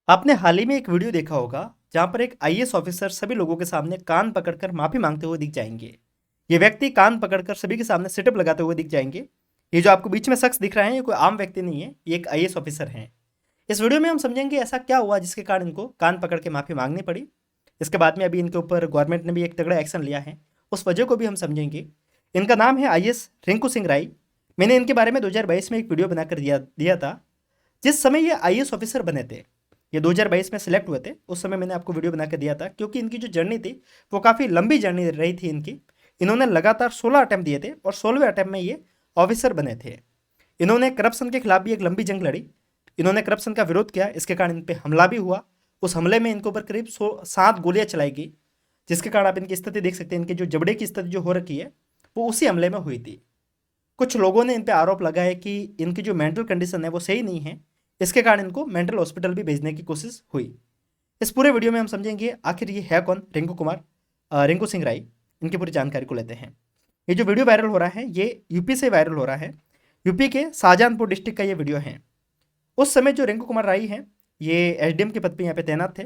आपने हाल ही में एक वीडियो देखा होगा जहां पर एक आईएएस ऑफिसर सभी लोगों के सामने कान पकड़कर माफी मांगते हुए दिख जाएंगे। ये व्यक्ति कान पकड़कर सभी के सामने सिटअप लगाते हुए दिख जाएंगे। ये जो आपको बीच में शख्स दिख रहा है ये कोई आम व्यक्ति नहीं है, ये एक आईएएस ऑफिसर हैं। इस वीडियो में हम समझेंगे ऐसा क्या हुआ जिसके कारण इनको कान पकड़ के माफी मांगनी पड़ी। इसके बाद में अभी इनके ऊपर गवर्नमेंट ने भी एक तगड़ा एक्शन लिया है, उस वजह को भी हम समझेंगे। इनका नाम है आईएएस रिंकू सिंह राय। मैंने इनके बारे में 2022 में एक वीडियो बनाकर दिया दिया था। जिस समय ये आईएएस ऑफिसर बने थे, ये 2022 में सिलेक्ट हुए थे, उस समय मैंने आपको वीडियो बना के दिया था क्योंकि इनकी जो जर्नी थी वो काफ़ी लंबी जर्नी रही थी इनकी। इन्होंने लगातार 16 अटैम्प्ट दिए थे और 16वें अटैम्प्ट में ये ऑफिसर बने थे। इन्होंने करप्शन के खिलाफ भी एक लंबी जंग लड़ी। इन्होंने करप्शन का विरोध किया, इसके कारण इन पर हमला भी हुआ। उस हमले में इनके ऊपर करीब 7 गोलियां चलाई गई, जिसके कारण आप इनकी स्थिति देख सकते हैं। इनकी जो जबड़े की स्थिति जो हो रखी है वो उसी हमले में हुई थी। कुछ लोगों ने इन पे आरोप लगाया कि इनकी जो मेंटल कंडीशन है वो सही नहीं है, इसके कारण इनको मेंटल हॉस्पिटल भी भेजने की कोशिश हुई। इस पूरे वीडियो में हम समझेंगे आखिर ये है कौन रिंकू सिंह राय। इनकी पूरी जानकारी को लेते हैं। ये जो वीडियो वायरल हो रहा है ये यूपी से वायरल हो रहा है। यूपी के शाहजहानपुर डिस्ट्रिक्ट का ये वीडियो है। उस समय जो रिंकू कुमार राय हैं ये एसडीएम के पद पे यहाँ पे तैनात थे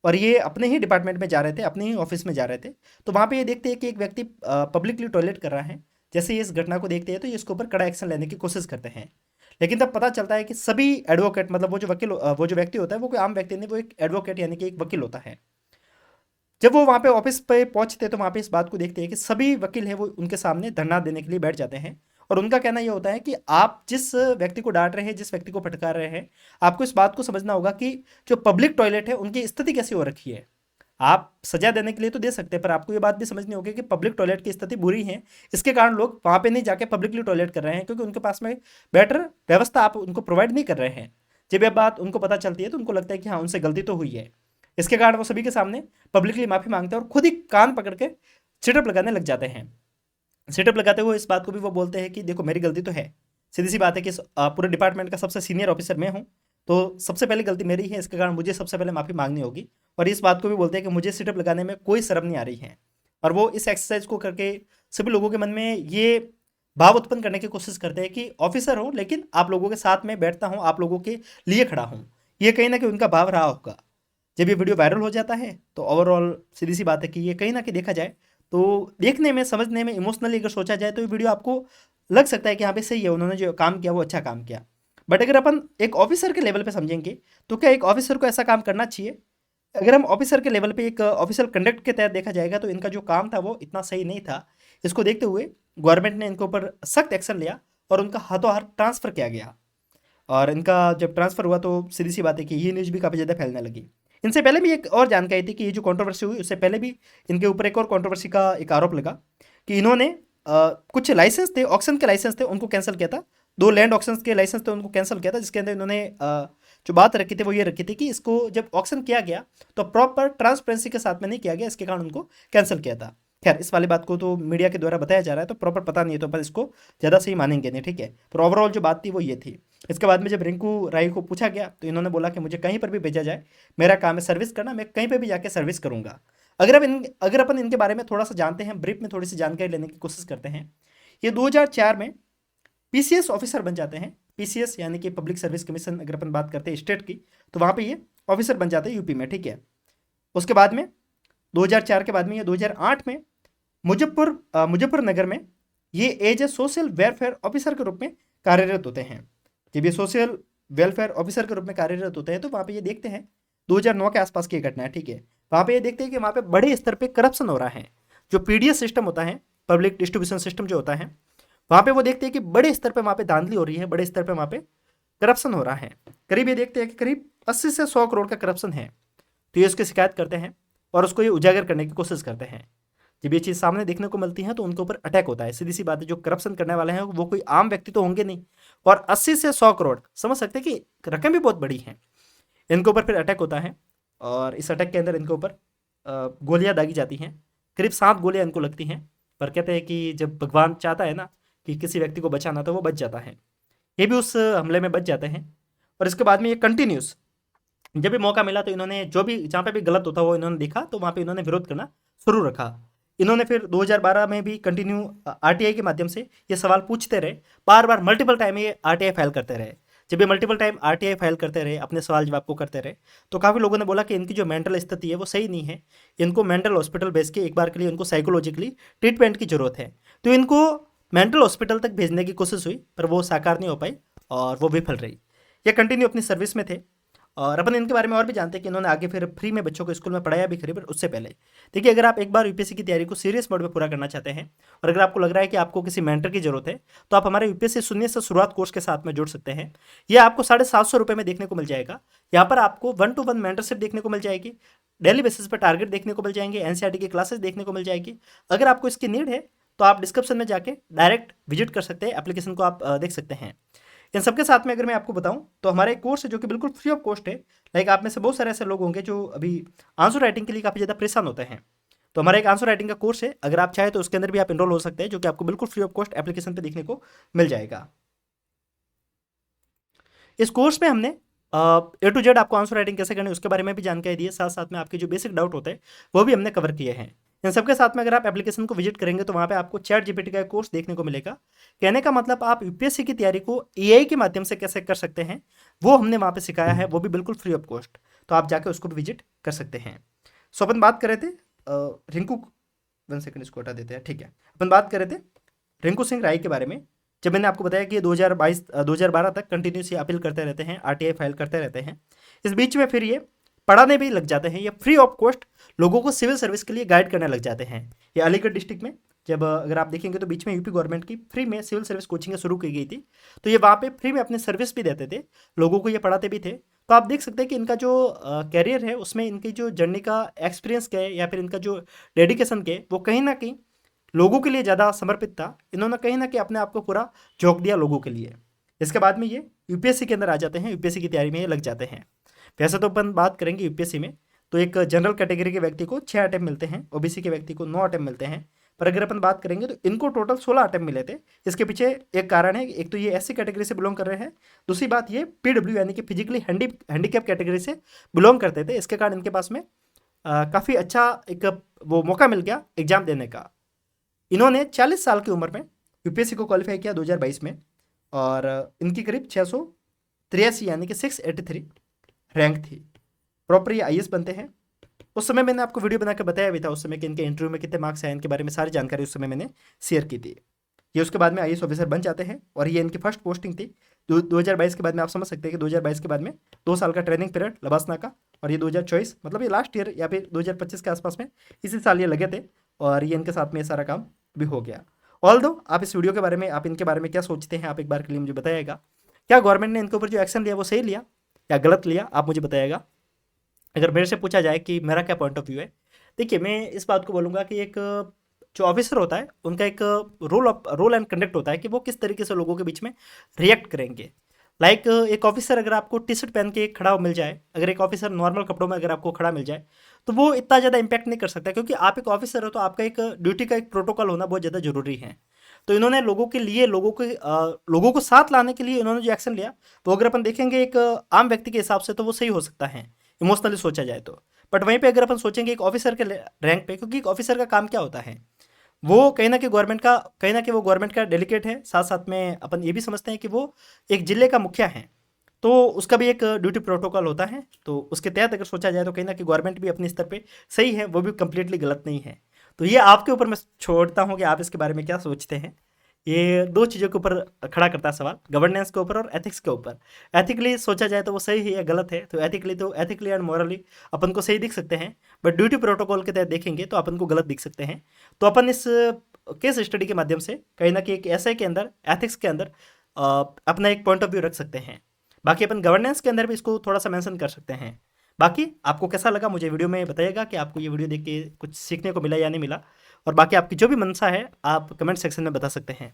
और ये अपने ही डिपार्टमेंट में जा रहे थे, अपने ही ऑफिस में जा रहे थे। तो वहाँ पे ये देखते हैं कि एक व्यक्ति पब्लिकली टॉयलेट कर रहा है। जैसे ये इस घटना को देखते हैं तो ये इसके ऊपर कड़ा एक्शन लेने की कोशिश करते हैं। लेकिन तब पता चलता है कि सभी एडवोकेट, मतलब वो जो वकील, वो जो व्यक्ति होता है वो कोई आम व्यक्ति नहीं, वो एक एडवोकेट यानी कि एक वकील होता है। जब वो वहाँ पे ऑफिस पे पहुँचते तो वहाँ पे इस बात को देखते हैं कि सभी वकील हैं वो उनके सामने धरना देने के लिए बैठ जाते हैं। और उनका कहना ये होता है कि आप जिस व्यक्ति को डांट रहे हैं, जिस व्यक्ति को फटकार रहे हैं, आपको इस बात को समझना होगा कि जो पब्लिक टॉयलेट है उनकी स्थिति कैसी हो रखी है। आप सजा देने के लिए तो दे सकते हैं, पर आपको ये बात भी समझनी होगी कि पब्लिक टॉयलेट की स्थिति बुरी है। इसके कारण लोग वहाँ पे नहीं जाके पब्लिकली टॉयलेट कर रहे हैं क्योंकि उनके पास में बेटर व्यवस्था आप उनको प्रोवाइड नहीं कर रहे हैं। जब यह बात उनको पता चलती है तो उनको लगता है कि हाँ, उनसे गलती तो हुई है। इसके कारण वो सभी के सामने पब्लिकली माफ़ी मांगते हैं और खुद ही कान पकड़ के सिटअप लगाने लग जाते हैं। सिटअप लगाते हुए इस बात को भी वो बोलते हैं कि देखो मेरी गलती तो है। सीधी सी बात है कि पूरे डिपार्टमेंट का सबसे सीनियर ऑफिसर मैं हूँ, तो सबसे पहले गलती मेरी है, इसके कारण मुझे सबसे पहले माफ़ी मांगनी होगी। और इस बात को भी बोलते हैं कि मुझे सिटअप लगाने में कोई शर्म नहीं आ रही है। और वो इस एक्सरसाइज को करके सभी लोगों के मन में ये भाव उत्पन्न करने की कोशिश करते हैं कि ऑफिसर हूँ लेकिन आप लोगों के साथ में बैठता हूँ, आप लोगों के लिए खड़ा हूँ। ये कहीं ना कहीं उनका भाव रहा होगा। जब ये वीडियो वायरल हो जाता है तो ओवरऑल सीधी सी बात है कि ये कहीं ना कहीं देखा जाए तो देखने में, समझने में, इमोशनली अगर सोचा जाए तो ये वीडियो आपको लग सकता है कि हाँ भाई सही है, उन्होंने जो काम किया वो अच्छा काम किया। बट अगर अपन एक ऑफिसर के लेवल पे समझेंगे तो क्या एक ऑफिसर को ऐसा काम करना चाहिए? अगर हम ऑफिसर के लेवल पे एक ऑफिशियल कंडक्ट के तहत देखा जाएगा तो इनका जो काम था वो इतना सही नहीं था। इसको देखते हुए गवर्नमेंट ने इनके ऊपर सख्त एक्शन लिया और उनका हाथों हाथ ट्रांसफ़र किया गया। और इनका जब ट्रांसफ़र हुआ तो सीधी सी बात है कि ये न्यूज़ भी काफ़ी ज़्यादा फैलने लगी। इनसे पहले भी एक और जानकारी थी कि ये जो कंट्रोवर्सी हुई उससे पहले भी इनके ऊपर एक और कंट्रोवर्सी का एक आरोप लगा कि इन्होंने कुछ लाइसेंस थे, ऑक्शन के लाइसेंस थे, उनको कैंसिल किया था। 2 लैंड ऑक्शंस के लाइसेंस थे, उनको कैंसिल किया था, जिसके अंदर इन्होंने जो बात रखी थी वो ये रखी थी कि इसको जब ऑक्शन किया गया तो प्रॉपर ट्रांसपेरेंसी के साथ में नहीं किया गया, इसके कारण उनको कैंसिल किया था। खैर, इस वाली बात को तो मीडिया के द्वारा बताया जा रहा है तो प्रॉपर पता नहीं है, तो पर इसको ज़्यादा सही मानेंगे नहीं, ठीक है। पर ओवरऑल जो बात थी वो ये थी। इसके बाद में जब रिंकू राय को पूछा गया तो इन्होंने बोला कि मुझे कहीं पर भी भेजा जाए, मेरा काम है सर्विस करना, मैं कहीं पर भी जाके सर्विस करूंगा। अगर अपन इनके बारे में थोड़ा सा जानते हैं, ब्रीफ में थोड़ी सी जानकारी लेने की कोशिश करते हैं। ये 2004 में पीसीएस ऑफिसर बन जाते हैं। पीसीएस यानी कि पब्लिक सर्विस कमीशन, अगर अपन बात करते हैं स्टेट की, तो वहाँ पे ये ऑफिसर बन जाते हैं यूपी में, ठीक है। उसके बाद में 2004 के बाद में ये 2008 में मुजफ्फरनगर में ये as a social welfare officer के रूप में कार्यरत होते हैं। जब ये सोशल वेलफेयर ऑफिसर के रूप में कार्यरत होते हैं तो वहाँ पे ये देखते हैं 2009 के आसपास की घटना है, ठीक है। वहाँ पे ये देखते हैं कि वहाँ पे बड़े स्तर पे करप्शन हो रहा है। जो पीडीएस सिस्टम होता है, पब्लिक डिस्ट्रीब्यूशन सिस्टम जो होता है, वहाँ पे वो देखते हैं कि बड़े स्तर पे वहाँ पे धांधली हो रही है, बड़े स्तर पे वहाँ पे करप्शन हो रहा है। करीब ये देखते हैं कि करीब 80 से 100 करोड़ का करप्शन है। तो ये उसकी शिकायत करते हैं और उसको ये उजागर करने की कोशिश करते हैं। जब ये चीज़ सामने देखने को मिलती है तो उनके ऊपर अटैक होता है। सीधी सी बात है, जो करप्शन करने वाले हैं वो कोई आम व्यक्ति तो होंगे नहीं। और 80 से 100 करोड़, समझ सकते हैं कि रकम भी बहुत बड़ी है। इनके ऊपर फिर अटैक होता है और इस अटैक के अंदर इनके ऊपर गोलियां दागी जाती हैं। करीब 7 गोलियां इनको लगती हैं। पर कहते हैं कि जब भगवान चाहता है ना कि किसी व्यक्ति को बचाना तो वो बच जाता है। ये भी उस हमले में बच जाते हैं। और इसके बाद में ये कंटिन्यूस जब भी मौका मिला तो इन्होंने जो भी, जहाँ पे भी गलत होता वो इन्होंने देखा तो वहाँ पे इन्होंने विरोध करना शुरू रखा। इन्होंने फिर 2012 में भी कंटिन्यू आरटीआई के माध्यम से ये सवाल पूछते रहे, बार बार मल्टीपल टाइम ये आरटीआई फाइल करते रहे। जब ये मल्टीपल टाइम आरटीआई फाइल करते रहे, अपने सवाल जवाब को करते रहे, तो काफ़ी लोगों ने बोला कि इनकी जो मेंटल स्थिति है वो सही नहीं है, इनको मेंटल हॉस्पिटल भेज के एक बार के लिए इनको साइकोलॉजिकली ट्रीटमेंट की ज़रूरत है। तो इनको मेंटल हॉस्पिटल तक भेजने की कोशिश हुई, पर वो साकार नहीं हो पाई और वो विफल रही। ये कंटिन्यू अपनी सर्विस में थे। और अपन इनके बारे में और भी जानते हैं कि इन्होंने आगे फिर फ्री में बच्चों को स्कूल में पढ़ाया भी खरी, पर उससे पहले देखिए, अगर आप एक बार यूपीएससी की तैयारी को सीरियस मोड में पूरा करना चाहते हैं और अगर आपको लग रहा है कि आपको किसी मेंटर की जरूरत है, तो आप हमारे यूपीएससी शून्य से शुरुआत कोर्स के साथ में जुड़ सकते हैं। यह आपको 750 में देखने को मिल जाएगा। यहाँ पर आपको 1-to-1 मेंटरशिप देखने को मिल जाएगी, डेली बेसिस पर टारगेट देखने को मिल जाएंगे, एनसीईआरटी की क्लासेस देखने को मिल जाएगी। अगर आपको इसकी नीड है तो आप डिस्क्रिप्शन में जाके डायरेक्ट विजिट कर सकते हैं, एप्लीकेशन को आप देख सकते हैं। इन सबके साथ में अगर मैं आपको बताऊं तो हमारा एक कोर्स है जो कि बिल्कुल फ्री ऑफ कॉस्ट है। लाइक आप में से बहुत सारे ऐसे लोग होंगे जो अभी आंसर राइटिंग के लिए काफ़ी ज़्यादा परेशान होते हैं। तो हमारा एक आंसर राइटिंग का कोर्स है, अगर आप चाहें तो उसके अंदर भी आप इनरोल हो सकते हैं, जो कि आपको बिल्कुल फ्री ऑफ कॉस्ट एप्लीकेशन पे देखने को मिल जाएगा। इस कोर्स में हमने ए टू जेड आपको आंसर राइटिंग कैसे करनी है उसके बारे में भी जानकारी दी है, साथ साथ में आपके जो बेसिक डाउट होते हैं वो भी हमने कवर किए हैं। इन सबके साथ में अगर आप एप्लीकेशन को विजिट करेंगे तो वहाँ पे आपको चैट जीपीटी का एक कोर्स देखने को मिलेगा। कहने का मतलब आप यूपीएससी की तैयारी को एआई के माध्यम से कैसे कर सकते हैं वो हमने वहाँ पे सिखाया है, वो भी बिल्कुल फ्री ऑफ कॉस्ट। तो आप जाके उसको भी विजिट कर सकते हैं। सो अपन बात कर रहे थे रिंकू, 1 सेकंड इसको हटा देते हैं, ठीक है। अपन बात कर रहे थे रिंकू सिंह राय के बारे में। जब मैंने आपको बताया कि 2012 तक कंटिन्यूस अपील करते रहते हैं, आरटीआई फाइल करते रहते हैं। इस बीच में फिर ये पढ़ाने भी लग जाते हैं, ये फ्री ऑफ कॉस्ट लोगों को सिविल सर्विस के लिए गाइड करने लग जाते हैं। ये अलीगढ़ डिस्ट्रिक्ट में जब अगर आप देखेंगे तो बीच में यूपी गवर्नमेंट की फ्री में सिविल सर्विस कोचिंग शुरू की गई थी, तो ये वहाँ पे फ्री में अपनी सर्विस भी देते थे, लोगों को ये पढ़ाते भी थे। तो आप देख सकते हैं कि इनका जो कैरियर है उसमें इनकी जो जर्नी का एक्सपीरियंस क्या है या फिर इनका जो डेडिकेशन के वो कहीं ना कहीं लोगों के लिए ज़्यादा समर्पित था। इन्होंने कहीं ना कहीं अपने आप को पूरा झोंक दिया लोगों के लिए। इसके बाद में ये यूपीएससी के अंदर आ जाते हैं, यूपीएससी की तैयारी में ये लग जाते हैं। वैसे तो अपन बात करेंगे यूपीएससी में तो एक जनरल कैटेगरी के व्यक्ति को 6 अटेम्प्ट मिलते हैं, ओबीसी के व्यक्ति को 9 अटेम्प्ट मिलते हैं। पर अगर अपन बात करेंगे तो इनको टोटल 16 अटेम्प्ट मिले थे। इसके पीछे एक कारण है, एक तो ये एससी कैटेगरी से बिलोंग कर रहे हैं, दूसरी बात ये पीडब्ल्यू यानी कि फिजिकली हैंडीकैप कैटेगरी से बिलोंग करते थे। इसके कारण इनके पास में काफ़ी अच्छा एक वो मौका मिल गया एग्जाम देने का। इन्होंने 40 साल की उम्र में यूपीएससी को क्वालिफाई किया 2022 में, और इनकी करीब 683 यानी कि 683 रैंक थी। प्रॉपर ये आईएएस बनते हैं। उस समय मैंने आपको वीडियो बनाकर बताया भी था उस समय कि इनके इंटरव्यू में कितने मार्क्स आए, इनके बारे में सारी जानकारी उस समय मैंने शेयर की थी। ये उसके बाद में आईएएस ऑफिसर बन जाते हैं और ये इनकी फर्स्ट पोस्टिंग थी 2022 के बाद में। आप समझ सकते हैं कि 2022 के बाद में 2 साल का ट्रेनिंग पीरियड लबासना का, और ये 2024 मतलब ये लास्ट ईयर या फिर 2025 के आसपास में इसी साल ये लगे थे, और ये इनके साथ में ये सारा काम भी हो गया। ऑल दो आप इस वीडियो के बारे में, आप इनके बारे में क्या सोचते हैं, आप एक बार के लिए मुझे बताइएगा। क्या गवर्नमेंट ने इनके ऊपर जो एक्शन लिया वो सही लिया या गलत लिया, आप मुझे बताइएगा। अगर मेरे से पूछा जाए कि मेरा क्या पॉइंट ऑफ व्यू है, देखिए मैं इस बात को बोलूँगा कि एक जो ऑफिसर होता है उनका एक रोल एंड कंडक्ट होता है कि वो किस तरीके से लोगों के बीच में रिएक्ट करेंगे। लाइक एक ऑफिसर अगर आपको टी शर्ट पहन के खड़ा मिल जाए, अगर एक ऑफिसर नॉर्मल कपड़ों में अगर आपको खड़ा मिल जाए तो वो इतना ज़्यादा इंपैक्ट नहीं कर सकता, क्योंकि आप एक ऑफिसर हो तो आपका एक ड्यूटी का एक प्रोटोकॉल होना बहुत ज़्यादा जरूरी है। तो इन्होंने लोगों के लिए लोगों को साथ लाने के लिए इन्होंने जो एक्शन लिया वो अगर अपन देखेंगे एक आम व्यक्ति के हिसाब से तो वो सही हो सकता है इमोशनली सोचा जाए तो। बट वहीं पे अगर अपन सोचेंगे एक ऑफिसर के रैंक पे, क्योंकि एक ऑफिसर का काम क्या होता है, वो कहीं ना कहीं वो गवर्नमेंट का डेलीगेट है, साथ साथ में अपन ये भी समझते हैं कि वो एक जिले का मुखिया है, तो उसका भी एक ड्यूटी प्रोटोकॉल होता है। तो उसके तहत अगर सोचा जाए तो कहीं ना कहीं गवर्नमेंट भी अपने स्तर पे सही है, वो भी कम्प्लीटली गलत नहीं है। तो ये आपके ऊपर मैं छोड़ता हूँ कि आप इसके बारे में क्या सोचते हैं। ये 2 चीज़ों के ऊपर खड़ा करता है सवाल, गवर्नेंस के ऊपर और एथिक्स के ऊपर। एथिकली सोचा जाए तो वो सही है या गलत है, तो एथिकली एंड मॉरली अपन को सही दिख सकते हैं, बट ड्यूटी प्रोटोकॉल के तहत देखेंगे तो अपन को गलत दिख सकते हैं। तो अपन इस केस स्टडी के माध्यम से कहीं ना कहीं एक एसआई के अंदर, एथिक्स के अंदर अपना एक पॉइंट ऑफ व्यू रख सकते हैं। बाकी अपन गवर्नेंस के अंदर भी इसको थोड़ा सा मेंशन कर सकते हैं। बाकी आपको कैसा लगा मुझे वीडियो में बताइएगा कि आपको ये वीडियो देख के कुछ सीखने को मिला या नहीं मिला, और बाकी आपकी जो भी मनसा है आप कमेंट सेक्शन में बता सकते हैं।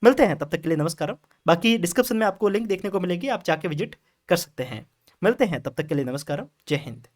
मिलते हैं, तब तक के लिए नमस्कार। बाकी डिस्क्रिप्शन में आपको लिंक देखने को मिलेगी, आप जाके विजिट कर सकते हैं। मिलते हैं, तब तक के लिए नमस्कार। जय हिंद।